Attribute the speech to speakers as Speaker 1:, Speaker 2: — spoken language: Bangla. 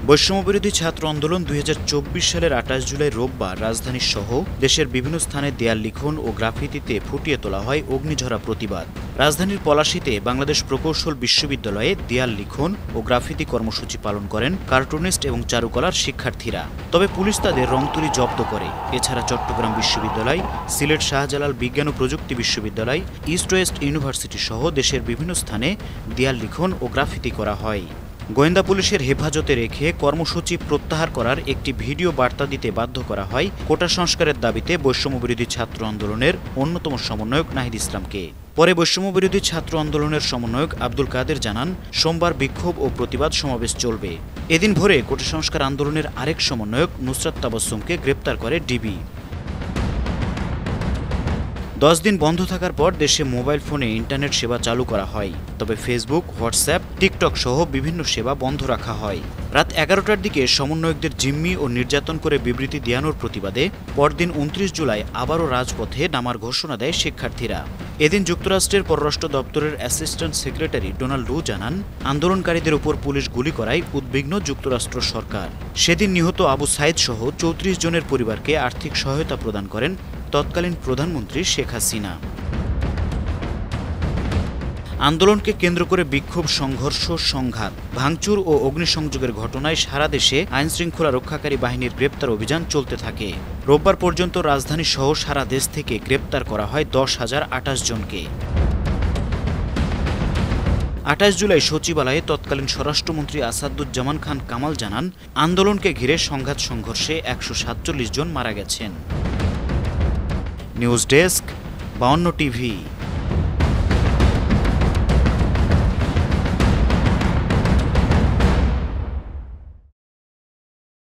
Speaker 1: বৈষম্যবিরোধী ছাত্র আন্দোলন ২০২৪ সালের ২৮ জুলাই রোববার রাজধানী সহ দেশের বিভিন্ন স্থানে দেয়াল লিখন ও গ্রাফিতিতে ফুটিয়ে তোলা হয় অগ্নিঝরা প্রতিবাদ। রাজধানীর পলাশীতে বাংলাদেশ প্রকৌশল বিশ্ববিদ্যালয়ে দেয়াল লিখন ও গ্রাফিতি কর্মসূচি পালন করেন কার্টুনিস্ট এবং চারুকলার শিক্ষার্থীরা। তবে পুলিশ তাদের রংতুলি জব্দ করে। এছাড়া চট্টগ্রাম বিশ্ববিদ্যালয়, সিলেট শাহজালাল বিজ্ঞান ও প্রযুক্তি বিশ্ববিদ্যালয়, ইস্ট ওয়েস্ট ইউনিভার্সিটি সহ দেশের বিভিন্ন স্থানে দেয়াল লিখন ও গ্রাফিতি করা হয়। গোয়েন্দা পুলিশের হেফাজতে রেখে কর্মসূচি প্রত্যাহার করার একটি ভিডিও বার্তা দিতে বাধ্য করা হয় কোটা সংস্কারের দাবিতে বৈষম্যবিরোধী ছাত্র আন্দোলনের অন্যতম সমন্বয়ক নাহিদ ইসলামকে। পরে বৈষম্যবিরোধী ছাত্র আন্দোলনের সমন্বয়ক আব্দুল কাদের জানান, সোমবার বিক্ষোভ ও প্রতিবাদ সমাবেশ চলবে। এদিন ভোরে কোটা সংস্কার আন্দোলনের আরেক সমন্বয়ক নুসরাত তাবাসসুমকে গ্রেপ্তার করে ডিবি। 10 দিন বন্ধ থাকার পর দেশে মোবাইল ফোনে ইন্টারনেট সেবা চালু করা হয়। তবে ফেসবুক, হোয়াটসঅ্যাপ, টিকটক সহ বিভিন্ন সেবা বন্ধ রাখা হয়। রাত 11টার দিকে সমন্বয়কদের জিম্মি ও নির্যাতন করে বিবৃতি দেওয়ানোর প্রতিবাদে পরদিন 29 জুলাই আবারও রাজপথে নামার ঘোষণা দেয় শিক্ষার্থীরা। এদিন যুক্তরাষ্ট্রের পররাষ্ট্র দপ্তরের অ্যাসিস্ট্যান্ট সেক্রেটারি ডোনাল্ড লু জানান, আন্দোলনকারীদের উপর পুলিশ গুলি করায় উদ্বিগ্ন যুক্তরাষ্ট্র সরকার। সেদিন নিহত আবু সাইদ সহ 34 জনের পরিবারকে আর্থিক সহায়তা প্রদান করেন তৎকালীন প্রধানমন্ত্রী শেখ হাসিনা। আন্দোলনকে কেন্দ্র করে বিক্ষোভ, সংঘর্ষ, সংঘাত, ভাঙচুর ও অগ্নিসংযোগের ঘটনায় সারা দেশে আইনশৃঙ্খলা রক্ষাকারী বাহিনীর গ্রেপ্তার অভিযান চলতে থাকে। রোববার পর্যন্ত রাজধানী সহ সারা দেশ থেকে গ্রেপ্তার করা হয় 10,028 জনকে। 28 জুলাই সচিবালয়ে তৎকালীন স্বরাষ্ট্রমন্ত্রী আসাদুজ্জামান খান কামাল জানান, আন্দোলনকে ঘিরে সংঘাত সংঘর্ষে 147 জন মারা গেছেন। News desk, 52 TV.